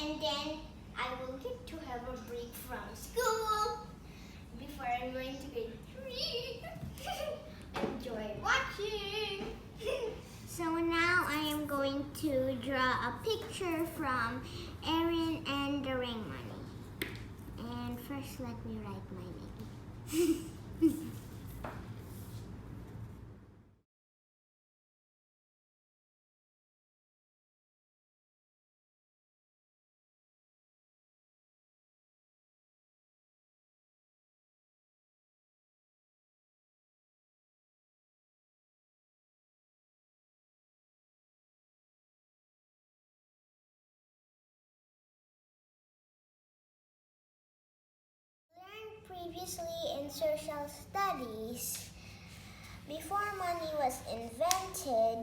And then I will get to have a break from school before I'm going to grade 3. Enjoy watching. So now I am going to draw a picture from Erin and the ring money. And first let me write my name. Previously in social studies, before money was invented,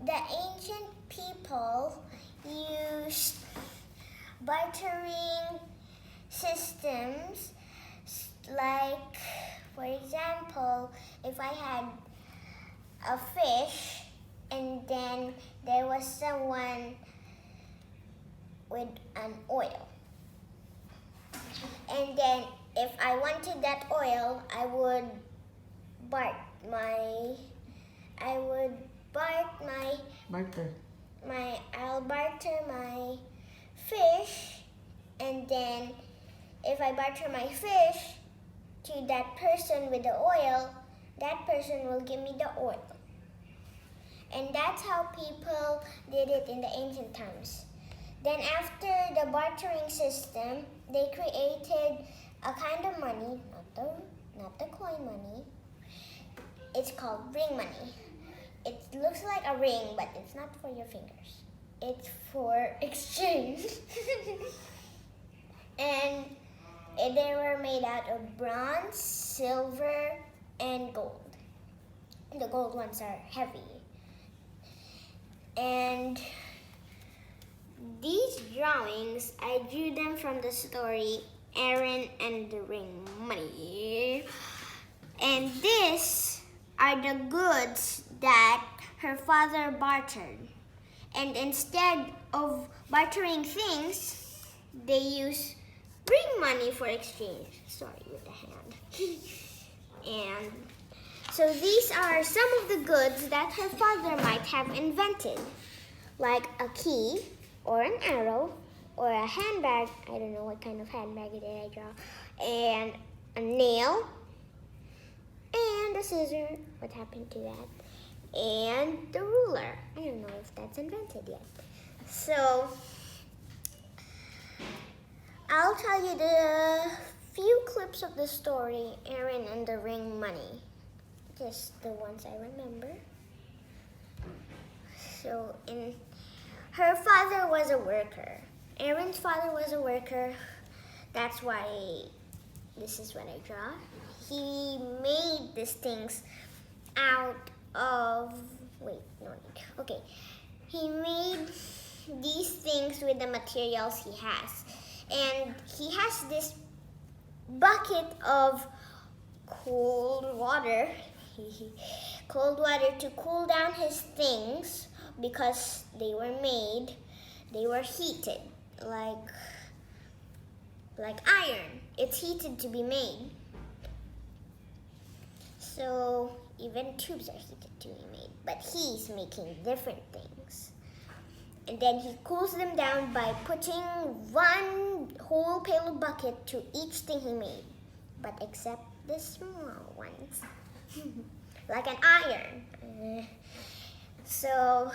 the ancient people used bartering systems. Like, for example, if I had a fish and then there was someone with an oil, and then if I wanted that oil, I'll barter my fish, and then if I barter my fish to that person with the oil, that person will give me the oil. And that's how people did it in the ancient times. Then after the bartering system, they created a kind of money, not the coin money. It's called ring money. It looks like a ring, but it's not for your fingers. It's for exchange. And they were made out of bronze, silver, and gold. The gold ones are heavy. And these drawings, I drew them from the story Erin and the Ring Money. And these are the goods that her father bartered. And instead of bartering things, they use ring money for exchange. Sorry, with the hand. And so these are some of the goods that her father might have invented, like a key, or an arrow, or a handbag. I don't know what kind of handbag did I draw. And a nail, and a scissor. What happened to that? And the ruler. I don't know if that's invented yet. So, I'll tell you the few clips of the story, Erin and the Ring Money. Just the ones I remember. So, her father was a worker. Erin's father was a worker. That's why this is what I draw. He made these things out of, okay. He made these things with the materials he has. And he has this bucket of cold water to cool down his things, because they were heated, like iron. It's heated to be made. So even tubes are heated to be made, but he's making different things. And then he cools them down by putting one whole pail of bucket to each thing he made, but except the small ones, like an iron. So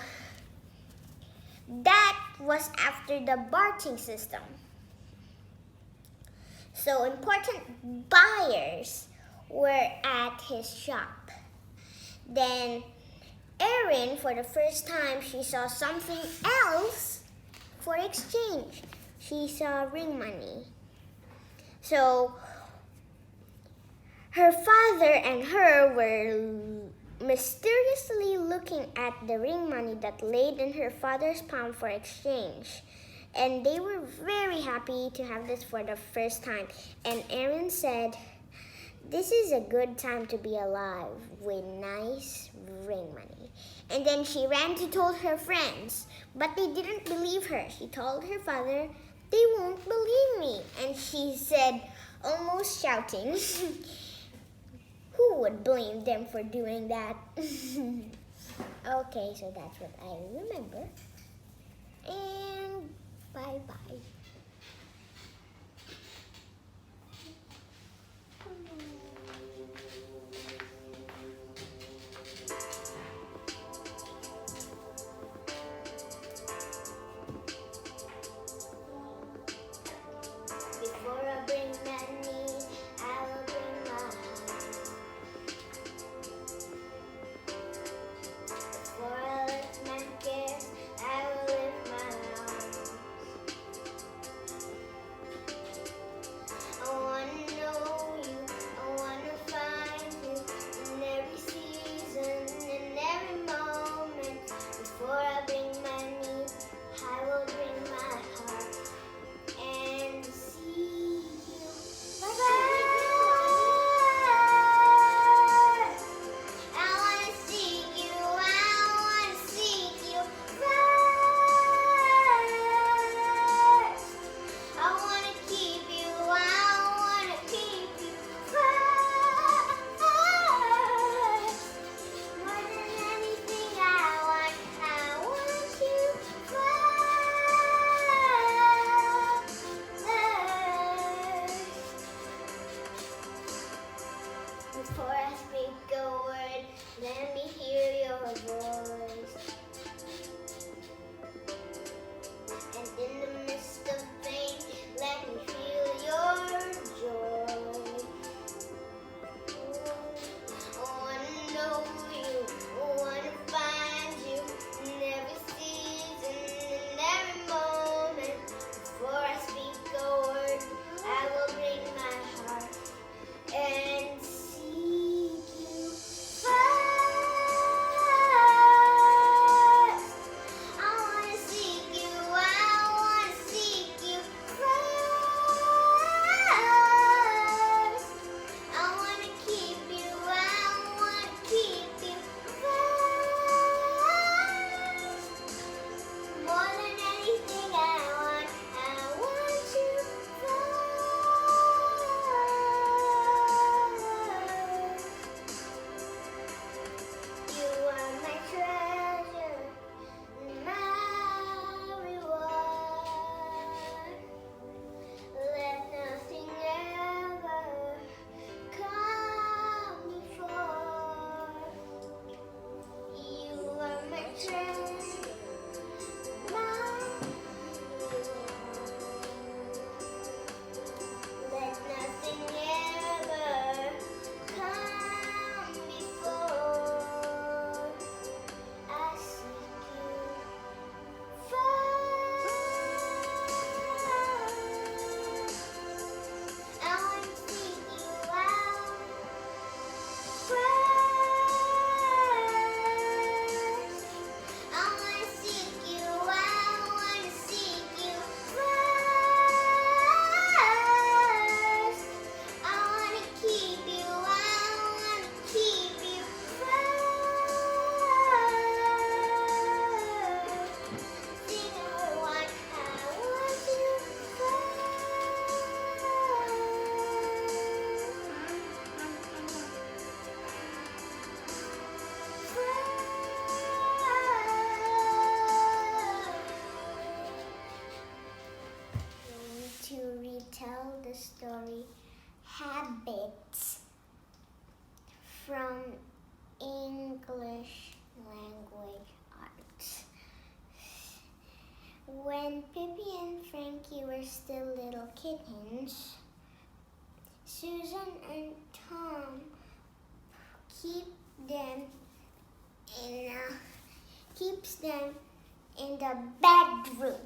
that was after the bartering system. So important buyers were at his shop. Then Erin, for the first time, she saw something else for exchange. She saw ring money. So her father and her were mysteriously looking at the ring money that laid in her father's palm for exchange. And they were very happy to have this for the first time. And Erin said This is a good time to be alive with nice ring money. And then she ran to tell her friends, but they didn't believe her. She told her father, they won't believe me. And she said, almost shouting, who would blame them for doing that? Okay, so that's what I remember. And bye-bye. Before I bring money, I will bring my heart. Before I lift my cares, I will lift my arms. I wanna know you, I wanna find you in every season, in every moment. Before I bring money, I will bring my heart and see you first. I wanna seek you, I wanna seek you first. I wanna keep you, I wanna keep you first. More than anything I want you first. Before I speak a word, let me hear your voice. And in the midst of pain, let me feel your joy. I wanna know you, I wanna find you in every season, in every moment. Before I speak a word, I will bring my heart and seek you first. I wanna seek you, I wanna seek you first. I wanna keep you, I wanna keep you first. More than anything I want you first. You are my treasure, my reward. Let nothing ever come before. You are my treasure, my reward. Let nothing ever come before. I seek you first. I want to seek you out first. I want to seek you, I want to seek you first. I want to keep you, I want to keep you first. Sing I want you to retell the story Habits from English language arts. When Pippi and Frankie were still little kittens, Susan and Tom keeps them in the bedroom,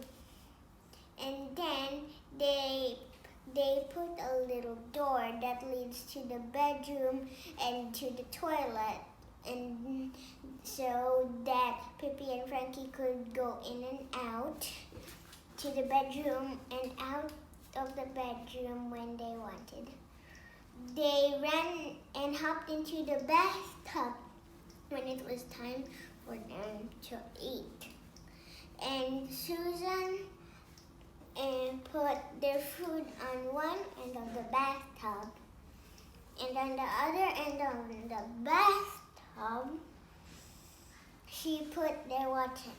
and then they put a little door that leads to the bedroom and to the toilet, and so that Pippi and Frankie could go in and out to the bedroom and out of the bedroom when they wanted. they ran and hopped into the bathtub when it was time for them to eat. And Susan put their food on one end of the bathtub, and on the other end of the bathtub, she put their water.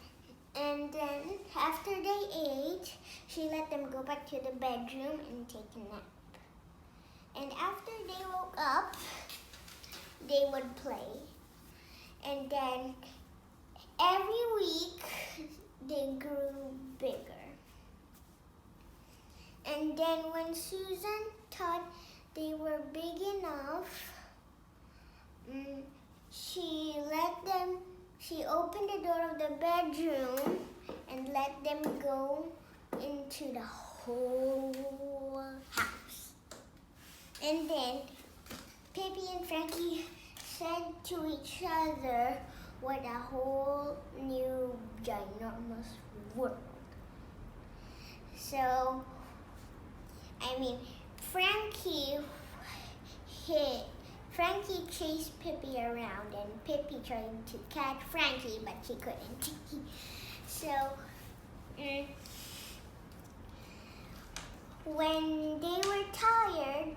And then after they ate, she let them go back to the bedroom and take a nap. And after they woke up, they would play. And then every week, they grew bigger. And then when Susan thought they were big enough, she opened the door of the bedroom and let them go into the whole house. And then Pippi and Frankie said to each other, what a whole new ginormous world. So, Frankie chased Pippi around, and Pippi tried to catch Frankie, but she couldn't. So, when they were tired,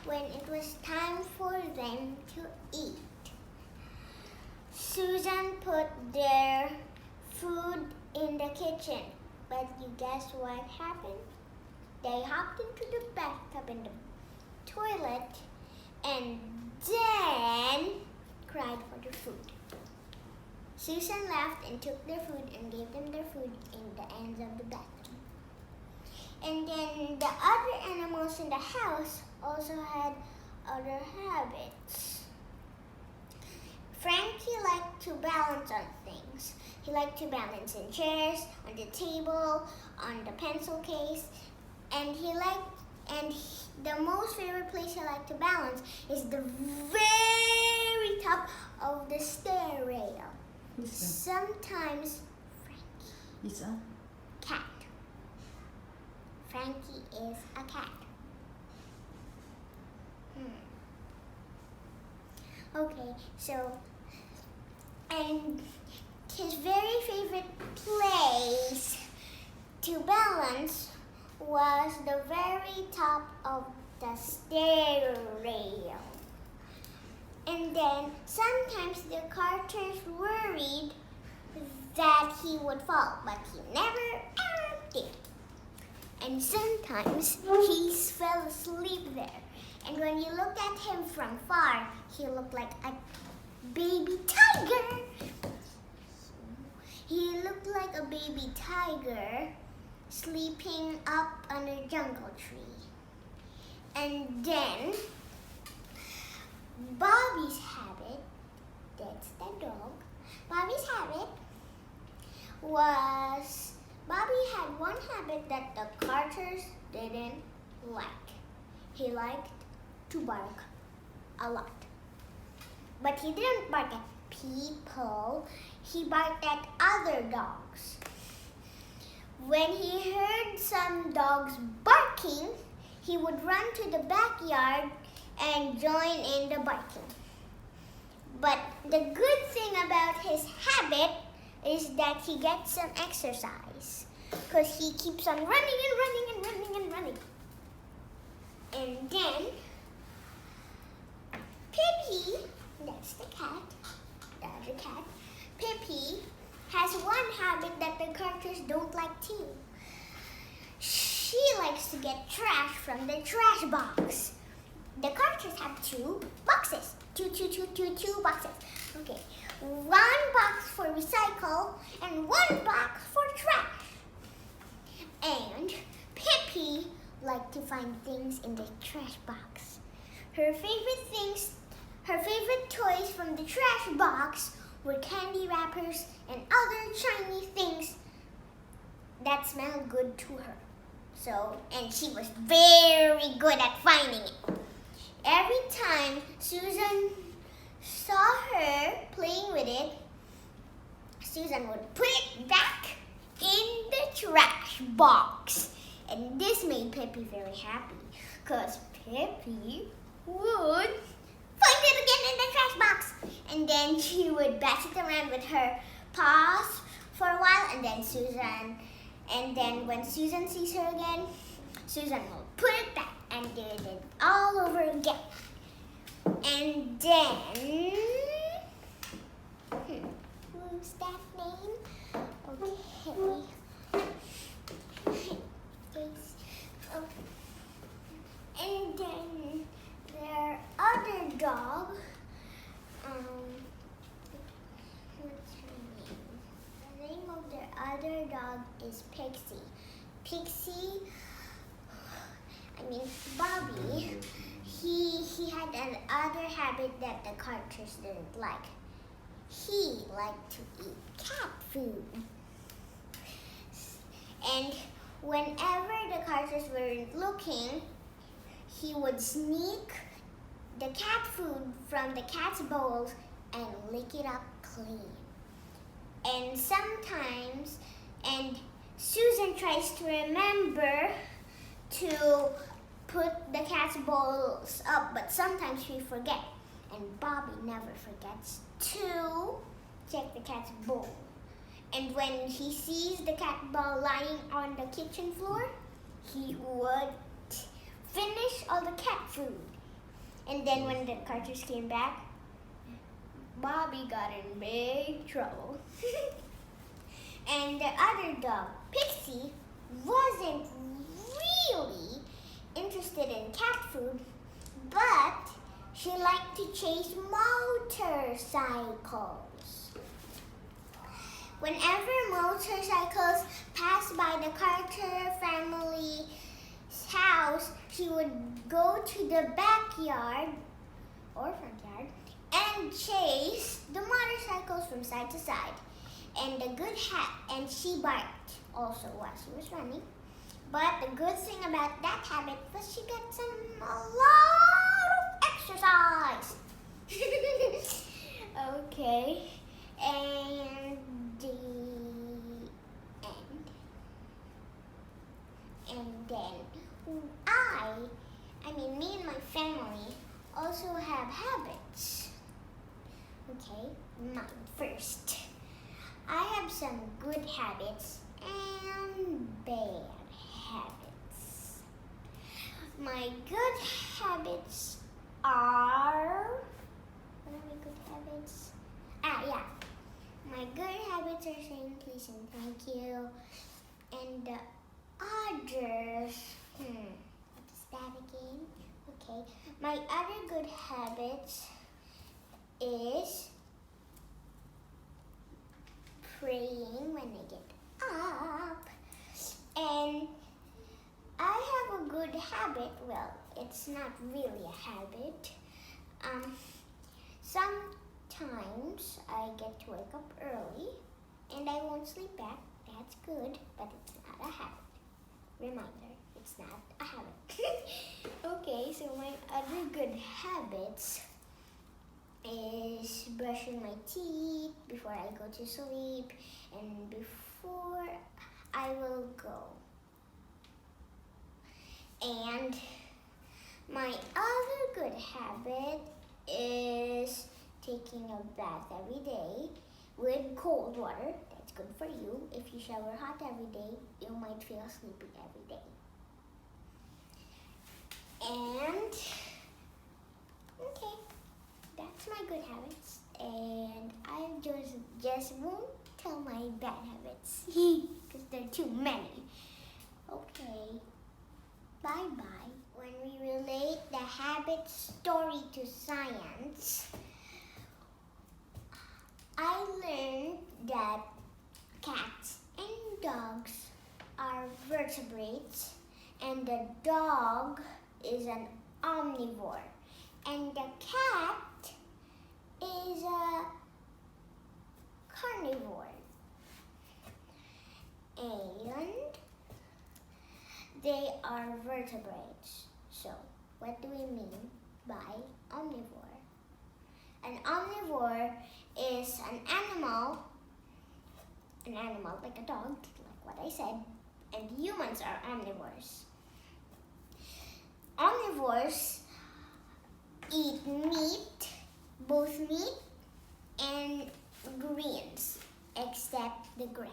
when it was time for them to eat, Susan put their food in the kitchen. But you guess what happened? They hopped into the bathtub and the toilet and then cried for their food. Susan laughed and took their food and gave them their food in the ends of the bathroom. And then the other animals in the house also had other habits. Frankie liked to balance on things. He liked to balance in chairs, on the table, on the pencil case, and the most favorite place he liked to balance is the very top of the stair rail. Sometimes Frankie. He's a cat. Frankie is a cat. Okay, so, and his very favorite place to balance was the very top of the stair rail. And then sometimes the Carters worried that he would fall, but he never ever did. And sometimes he fell asleep there. And when you looked at him from far, he looked like a baby tiger. He looked like a baby tiger sleeping up on a jungle tree. And then Bobby's habit, that's the dog, Bobby's habit was, Bobby had one habit that the Carters didn't like. He liked to bark a lot. But he didn't bark at people, he barked at other dogs. When he heard some dogs barking, he would run to the backyard and join in the barking. But the good thing about his habit is that he gets some exercise, because he keeps on running and running and running and running. And then Pippi, that's the cat, the other cat, Pippi has one habit that the Carters don't like too. She likes to get trash from the trash box. The Carters have two boxes. Two boxes. Okay. One box for recycle and one box for trash. And Pippi liked to find things in the trash box. Her favorite toys from the trash box were candy wrappers and other shiny things that smelled good to her. So, and she was very good at finding it. Every time Susan saw her playing with it, Susan would put it back in the trash box. And this made Pippi very happy. Because Peppy would find it again in the trash box. And then she would bash it around with her paws for a while. And then when Susan sees her again, Susan will put it back and do it all over again. And then, who's that name? Okay. And then their other dog, what's her name? The name of their other dog is Pixie. Bobby, he had another habit that the Carters didn't like. He liked to eat cat food. And whenever the Carters weren't looking, he would sneak the cat food from the cat's bowls and lick it up clean. And sometimes, Susan tries to remember to put the cat's bowls up, but sometimes we forget. And Bobby never forgets to check the cat's bowl. And when he sees the cat bowl lying on the kitchen floor, he would finish all the cat food. And then when the Carters came back, Bobby got in big trouble. And the other dog, Pixie, wasn't really interested in cat food, but she liked to chase motorcycles. Whenever motorcycles passed by the Carter family's house, she would go to the backyard or front yard and chase the motorcycles from side to side. And she barked also while she was running. But the good thing about that habit was she got a lot of exercise. Okay, and the end. And then me and my family also have habits. Okay, mine first. I have some good habits and bad habits. My good habits are... What are my good habits? My good habits are saying please and thank you. And the others... What is that again? Okay. My other good habits is praying when I get up. And I have a good habit. Well, it's not really a habit. Sometimes I get to wake up early and I won't sleep back. That's good, but it's not a habit. Reminder, it's not a habit. Okay, so my other good habits is brushing my teeth before I go to sleep and before I will go. And my other good habit is taking a bath every day with cold water. That's good for you. If you shower hot every day, you might feel sleepy every day. And, okay, that's my good habits. And I just won't tell my bad habits because there are too many. Okay, bye-bye. When we relate the habit story to science, I learned that cats and dogs are vertebrates, and the dog is an omnivore, and the cat is a carnivore. And they are vertebrates. So, what do we mean by omnivore? An omnivore is an animal like a dog, like what I said, and humans are omnivores. Omnivores eat meat, both meat and greens, except the grass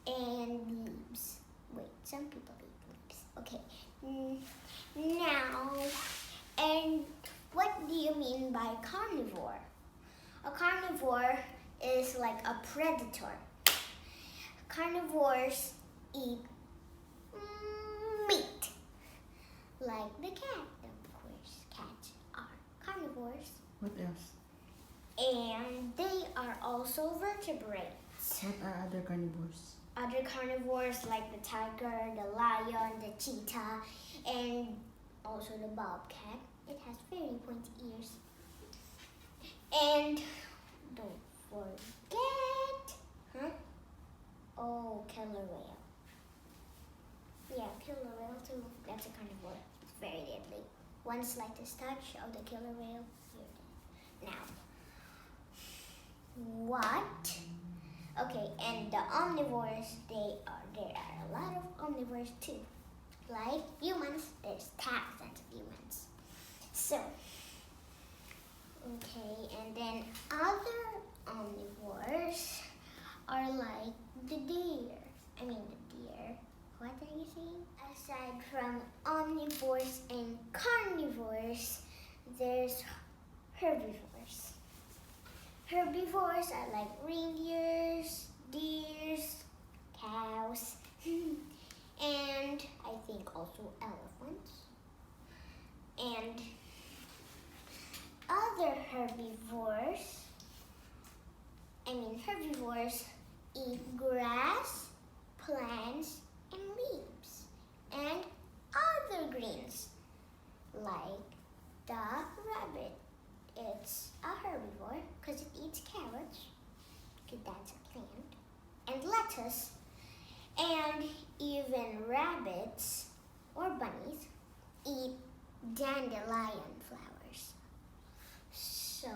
and leaves. Wait, some people eat leaves. Okay. Now, and what do you mean by carnivore? A carnivore is like a predator. Carnivores eat meat, like the cat. Of course, cats are carnivores. What else? And they are also vertebrates. What are other carnivores? Other carnivores like the tiger, the lion, the cheetah, and also the bobcat. It has very pointy ears. And don't forget, oh, killer whale. Yeah, killer whale too. That's a carnivore. It's very deadly. One slightest touch of the killer whale, you're dead. Now, what? Okay, and the omnivores, there are a lot of omnivores too. Like humans, there's thousands of humans. So, okay, and then other omnivores are like the deer. What are you saying? Aside from omnivores and carnivores, there's herbivores. Herbivores are like reindeers, deers, cows, and I think also elephants. And other herbivores eat grass, plants, and leaves, and other greens, like the rabbit. It's a herbivore because it eats carrots, because that's a plant, and lettuce, and even rabbits or bunnies eat dandelion flowers. So,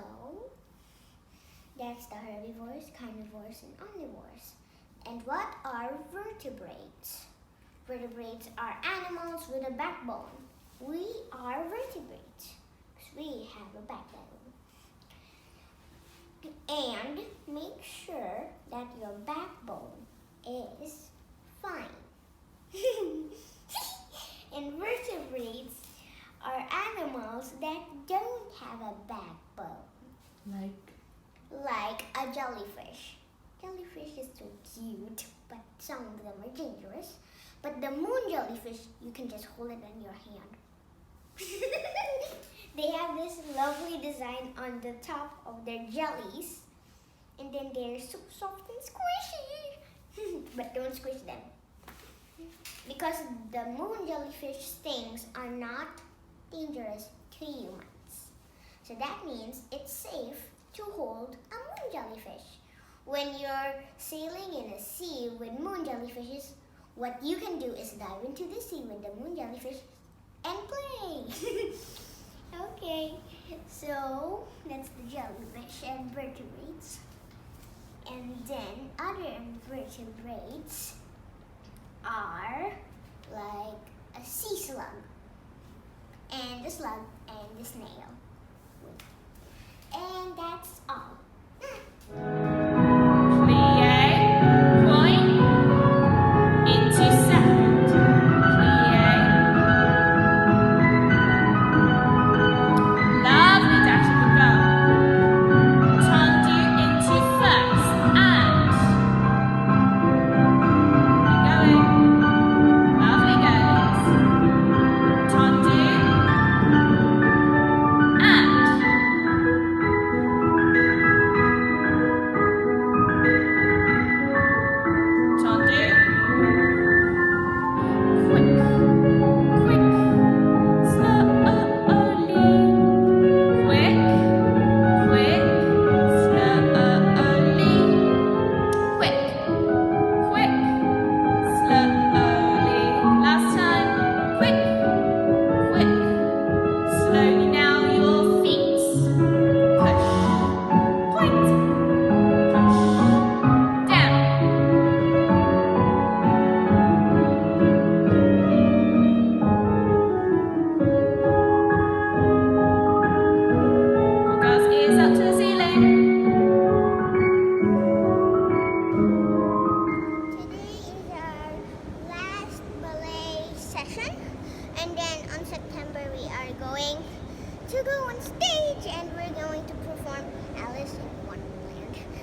that's the herbivores, carnivores, and omnivores. And what are vertebrates? Vertebrates are animals with a backbone. We are vertebrates because we have a backbone. And make sure that your backbone is fine. And vertebrates are animals that don't have a backbone. Like a jellyfish. Jellyfish is so cute, but some of them are dangerous. But the moon jellyfish, you can just hold it in your hand. They have this lovely design on the top of their jellies. And then they're so soft and squishy. But don't squish them. Because the moon jellyfish stings are not dangerous to humans. So that means it's safe to hold a moon jellyfish. When you're sailing in a sea with moon jellyfishes, what you can do is dive into the sea with the moon jellyfish and play. Okay, so that's the jellyfish and vertebrates. And then other invertebrates are like a sea slug, and the slug, and the snail. And that's all.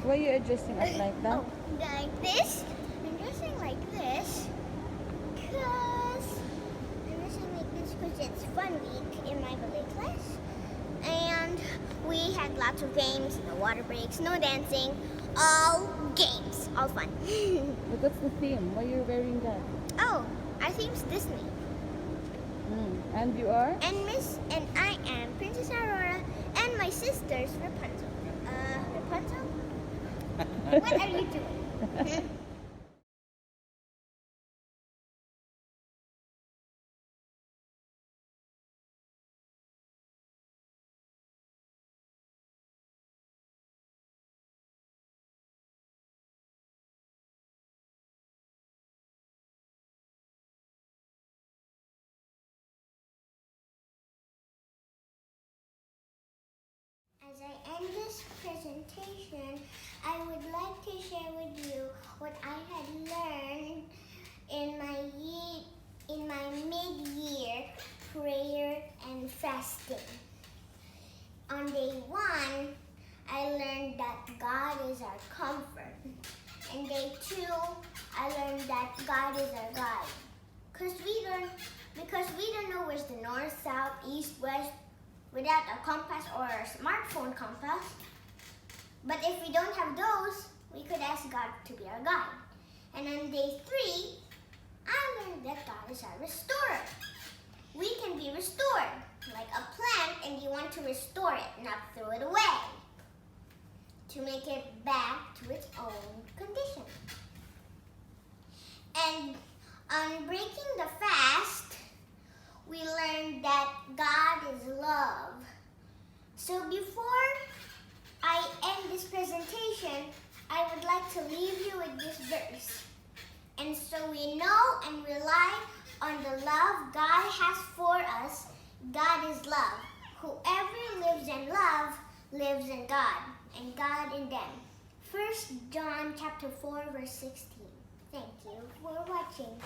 Why are you adjusting it like that? Oh, like this. I'm dressing like this because it's fun week in my ballet class. And we had lots of games, no water breaks, no dancing, all games, all fun. But that's the theme. Why you're wearing that? Oh, our theme's Disney. And you are? And I am Princess Aurora and my sister's Rapunzel. Rapunzel? What are you doing? As I end this presentation, I would like to share with you what I had learned in my mid-year prayer and fasting. On day 1, I learned that God is our comfort. And day 2, I learned that God is our guide. Because we don't know where's the north, south, east, west, without a compass or a smartphone compass. But if we don't have those, we could ask God to be our guide. And on day 3, I learned that God is our restorer. We can be restored, like a plant, and you want to restore it, not throw it away, to make it back to its own condition. And on breaking the fast, we learned that God is love. So before I end this presentation, I would like to leave you with this verse. And so we know and rely on the love God has for us. God is love. Whoever lives in love lives in God, and God in them. 1 John chapter 4, verse 16. Thank you for watching.